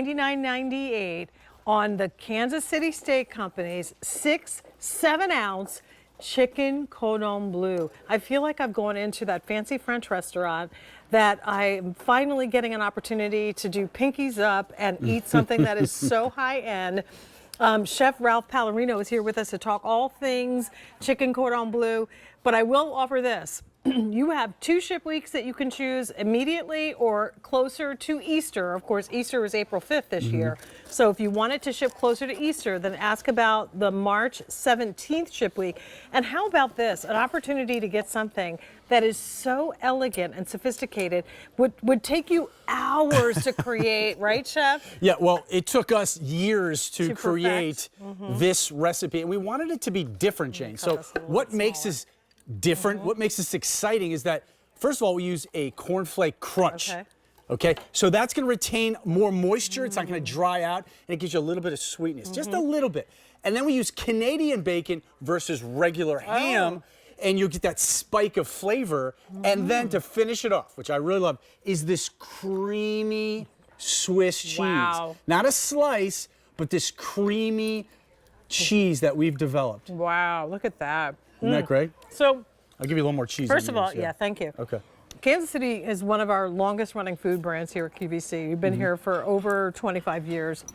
$99.98 on the Kansas City Steak Company's 7-ounce chicken Cordon Bleu. I feel like I've gone into that fancy French restaurant that I'm finally getting an opportunity to do pinkies up and eat something that is so high-end. Chef Ralph Pallarino is here with us to talk all things chicken Cordon Bleu, but I will offer this. You have 2 ship weeks that you can choose immediately or closer to Easter. Of course, Easter is April 5th this year. So if you wanted to ship closer to Easter, then ask about the March 17th ship week. And how about this? An opportunity to get something that is so elegant and sophisticated would take you hours to create, right, Chef? Yeah, well, it took us years to create this recipe, and we wanted it to be different, Jane. So what makes this different, what makes this exciting is that, first of all, we use a cornflake crunch. Okay, so that's going to retain more moisture. It's not going to dry out, and it gives you a little bit of sweetness, just a little bit. And then we use Canadian bacon versus regular ham, and you'll get that spike of flavor. And then to finish it off, which I really love, is this creamy Swiss cheese. Wow. Not a slice, but this creamy cheese that we've developed. Wow, look at that. Isn't that great? So, I'll give you a little more cheese. first of all, yeah, thank you. Okay. Kansas City is one of our longest running food brands here at QVC. We've been here for over 25 years.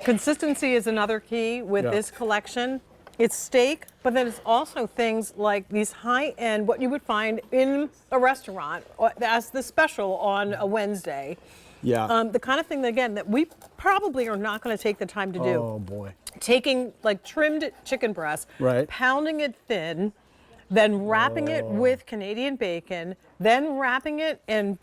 Consistency is another key with this collection. It's steak, but then it's also things like these high-end, what you would find in a restaurant as the special on a Wednesday. Yeah. The kind of thing, again, that we probably are not going to take the time to do. Oh, boy. Taking like trimmed chicken breast, Right. pounding it thin, then wrapping it with Canadian bacon, then wrapping it and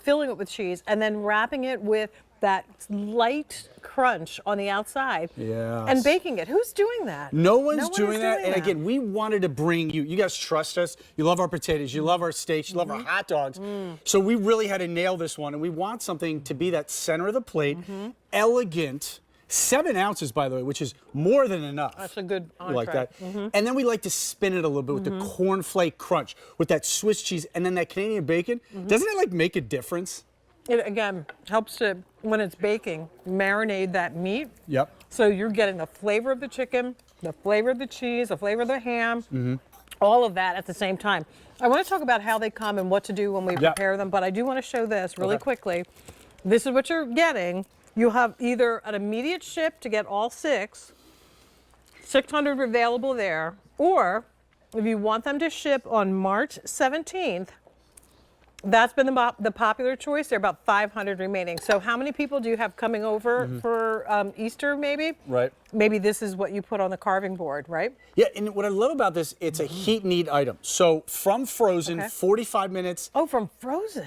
filling it with cheese, and then wrapping it with that light crunch on the outside. Yes. And baking it. Who's doing that? No one's doing that. And again, we wanted to bring you. You guys trust us. You love our potatoes. You love our steaks. You love our hot dogs. So we really had to nail this one, and we want something to be that center of the plate, elegant. 7 ounces, by the way, which is more than enough. That's a good entree. You like that? And then we like to spin it a little bit with the cornflake crunch, with that Swiss cheese, and then that Canadian bacon. Doesn't it like make a difference? It, again, helps to, when it's baking, marinate that meat. Yep. So you're getting the flavor of the chicken, the flavor of the cheese, the flavor of the ham, all of that at the same time. I want to talk about how they come and what to do when we prepare them, but I do want to show this really quickly. This is what you're getting. You have either an immediate ship to get all 600 available there, or if you want them to ship on March 17th, that's been the popular choice. There are about 500 remaining. So how many people do you have coming over for Easter, maybe? Right. Maybe this is what you put on the carving board, right? Yeah, and what I love about this, it's a heat and eat item. So from frozen, 45 minutes. Oh, from frozen.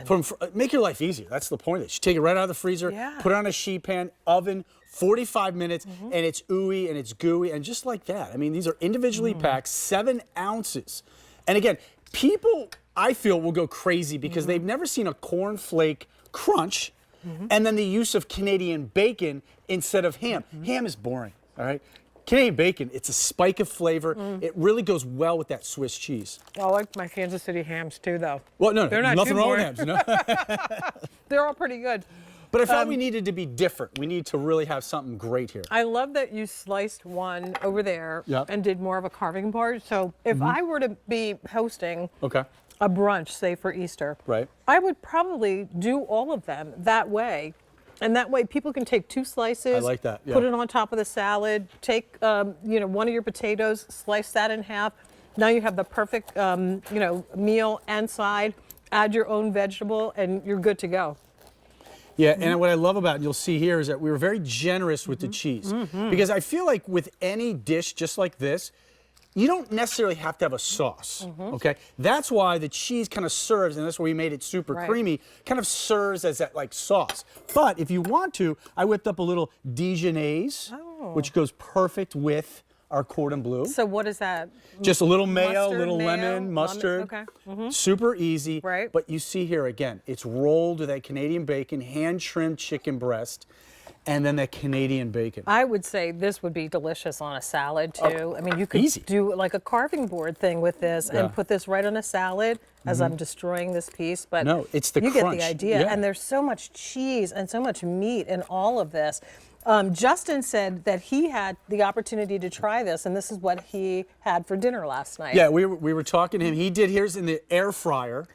Make your life easier. That's the point of it. You take it right out of the freezer, put it on a sheet pan, oven, 45 minutes, and it's ooey and it's gooey, and just like that. I mean, these are individually packed, 7 ounces. And again, people, I feel, will go crazy because they've never seen a cornflake crunch and then the use of Canadian bacon instead of ham. Ham is boring, all right? Canadian bacon, it's a spike of flavor. It really goes well with that Swiss cheese. I like my Kansas City hams too, though. Well, no, They're not nothing too wrong with boring. hams, you know? They're all pretty good. But I felt we needed to be different. We need to really have something great here. I love that you sliced one over there and did more of a carving board. So if I were to be hosting a brunch, say for Easter, I would probably do all of them that way. And that way people can take 2 slices, I like that. put it on top of the salad, take one of your potatoes, slice that in half. Now you have the perfect meal and side. Add your own vegetable and you're good to go. Yeah, and what I love about it, you'll see here, is that we were very generous with the cheese. Because I feel like with any dish just like this, you don't necessarily have to have a sauce, okay? That's why the cheese kind of serves, and that's why we made it super creamy, kind of serves as that like sauce. But if you want to, I whipped up a little Dijonnaise, which goes perfect with our Cordon Bleu. So what is that? Just a little mayo, Mustard, little lemon, mustard. Okay. Super easy. Right. But you see here again, it's rolled with that Canadian bacon, hand-trimmed chicken breast. and then that Canadian bacon. I would say this would be delicious on a salad too. I mean, you could Easy. do like a carving board thing with this Yeah. and put this right on a salad as I'm destroying this piece. But No, it's the you crunch. get the idea. Yeah. And there's so much cheese and so much meat in all of this. Justin said that he had the opportunity to try this, and this is what he had for dinner last night. Yeah, we were talking to him. He did his in the air fryer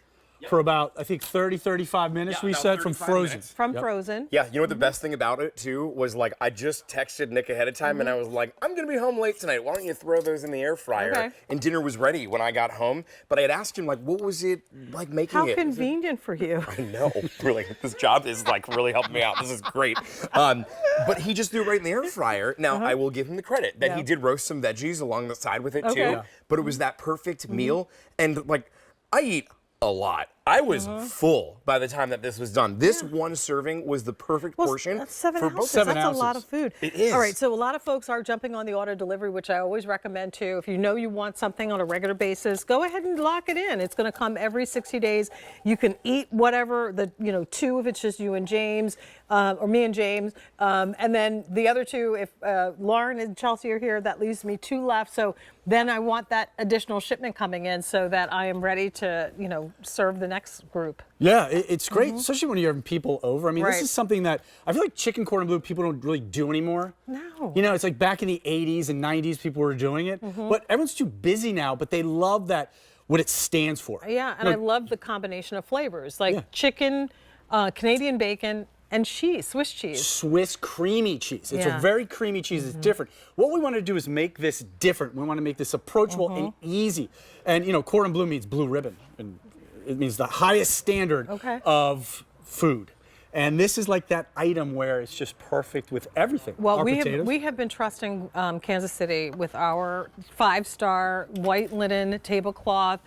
for about, I think, 30, 35 minutes, Yeah, we about said, from 35 frozen. minutes. From frozen. Yeah, you know what the best thing about it too was, like, I just texted Nick ahead of time and I was like, I'm gonna be home late tonight. Why don't you throw those in the air fryer? Okay. And dinner was ready when I got home. But I had asked him, like, what was it like making How it? convenient for you. I know, really. This job is like really helping me out. This is great. But he just threw it right in the air fryer. Now, I will give him the credit that he did roast some veggies along the side with it Okay. too. Yeah. But it was that perfect meal. And like, I eat a lot. I was full by the time that this was done. This one serving was the perfect portion That's 7 for ounces. both. 7 That's ounces. a lot of food. It is. All right, so a lot of folks are jumping on the auto delivery, which I always recommend too. If you know you want something on a regular basis, go ahead and lock it in. It's going to come every 60 days. You can eat whatever, 2 if it's just you and James, or me and James. And then the other 2, if Lauren and Chelsea are here, that leaves me 2 left. So then I want that additional shipment coming in so that I am ready to, serve the next group. Yeah, it's great, especially when you're having people over. I mean, this Right. is something that I feel like chicken cordon bleu people don't really do anymore. No. You know, it's like back in the 80s and 90s people were doing it, but everyone's too busy now, but they love that, what it stands for. Yeah, and I love the combination of flavors, like chicken, Canadian bacon, and cheese, Swiss cheese. Swiss creamy cheese. It's Yeah. a very creamy cheese. It's different. What we want to do is make this different. We want to make this approachable and easy. And, cordon bleu means blue ribbon. And it means the highest standard of food. And this is like that item where it's just perfect with everything. Well, Our we potatoes. have been trusting Kansas City with our 5-star white linen tablecloth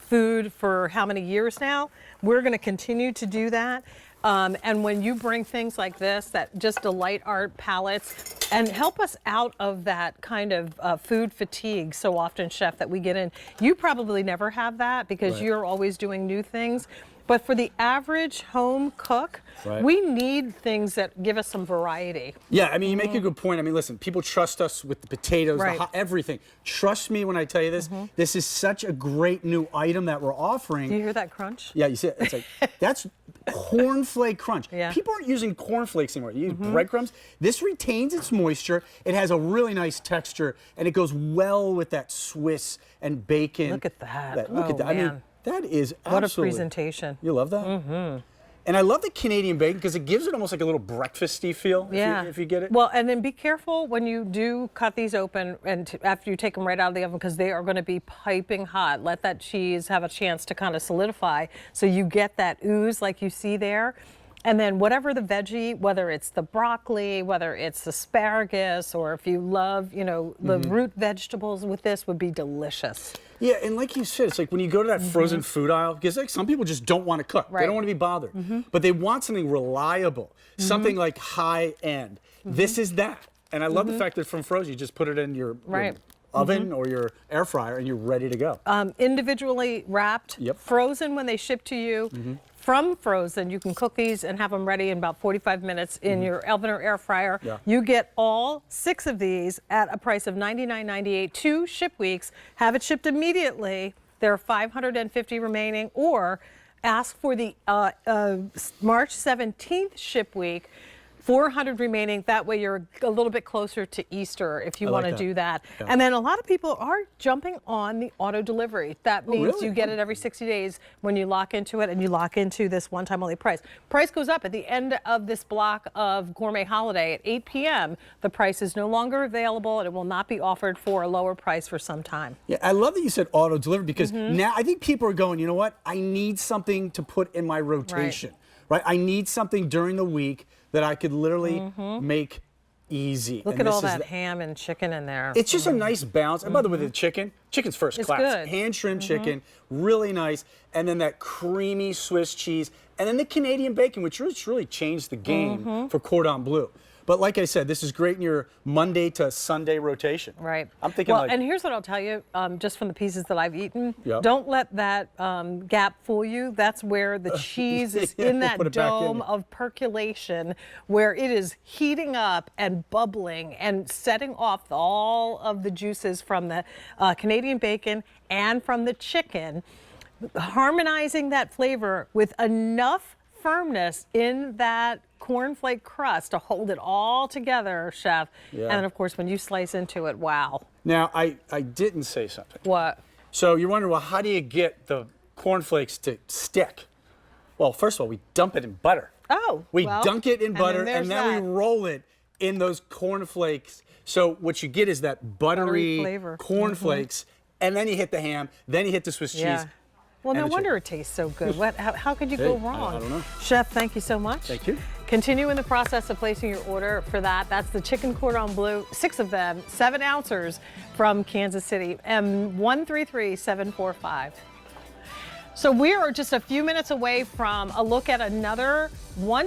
food for how many years now? We're going to continue to do that. And when you bring things like this that just delight our palates and help us out of that kind of food fatigue so often, Chef, that we get in. You probably never have that because you're always doing new things. But for the average home cook, we need things that give us some variety. Yeah, I mean, you make a good point. I mean, listen, people trust us with the potatoes, everything. Trust me when I tell you this. This is such a great new item that we're offering. Do you hear that crunch? Yeah, you see it? It's like, that's cornflake crunch. Yeah. People aren't using cornflakes anymore. You use breadcrumbs. This retains its moisture. It has a really nice texture, and it goes well with that Swiss and bacon. Look at that. Look at that. I mean, Man. that is What a absolutely. presentation. You love that? And I love the Canadian bacon because it gives it almost like a little breakfasty feel, if you get it. Well, and then be careful when you do cut these open and after you take them right out of the oven because they are going to be piping hot. Let that cheese have a chance to kind of solidify so you get that ooze like you see there. And then whatever the veggie, whether it's the broccoli, whether it's asparagus, or if you love, the root vegetables with this would be delicious. Yeah, and like you said, it's like when you go to that frozen food aisle, because like some people just don't want to cook. They don't want to be bothered. But they want something reliable, something like high end. This is that. And I love the fact that from frozen, you just put it in your oven or your air fryer and you're ready to go. Individually wrapped, frozen when they ship to you. From frozen, you can cook these and have them ready in about 45 minutes in your oven or air fryer. You get all 6 of these at a price of $99.98, 2 ship weeks. Have it shipped immediately. There are 550 remaining, or ask for the March 17th ship week. 400 remaining. That way you're a little bit closer to Easter if you want to do that. Yeah. And then a lot of people are jumping on the auto delivery. That means you get it every 60 days when you lock into it and you lock into this one-time only price. Price goes up at the end of this block of Gourmet Holiday at 8 p.m. The price is no longer available and it will not be offered for a lower price for some time. Yeah, I love that you said auto delivery because now I think people are going, you know what? I need something to put in my rotation. Right? I need something during the week that I could literally make easy. Look at all that ham and chicken in there. It's just a nice balance. And by the way, the chicken's first class. Good. Hand shrimp chicken, really nice. And then that creamy Swiss cheese. And then the Canadian bacon, which really changed the game for Cordon Bleu. But like I said, this is great in your Monday to Sunday rotation. Right. I'm thinking well, like, and here's what I'll tell you, just from the pieces that I've eaten, Yep. don't let that gap fool you. That's where the cheese is in that Put it back in. dome of percolation, where it is heating up and bubbling and setting off all of the juices from the Canadian bacon and from the chicken, harmonizing that flavor with enough firmness in that cornflake crust to hold it all together, Chef. Yeah. And then, of course, when you slice into it, wow. now I didn't say something. What? So you're wondering, well, how do you get the cornflakes to stick? Well, first of all, we dump it in butter. Oh, We well, dunk it in butter, there's and then that. we roll it in those cornflakes. So what you get is that buttery flavor. cornflakes, and then you hit the ham, then you hit the Swiss Yeah. cheese. Well, and no the wonder chicken. it tastes so good. How could you go Hey, I wrong? don't know. Chef, thank you so much. Thank you. Continue in the process of placing your order for that. That's the chicken cordon bleu, 6 of them, 7 ounces from Kansas City, M133745. So we are just a few minutes away from a look at another one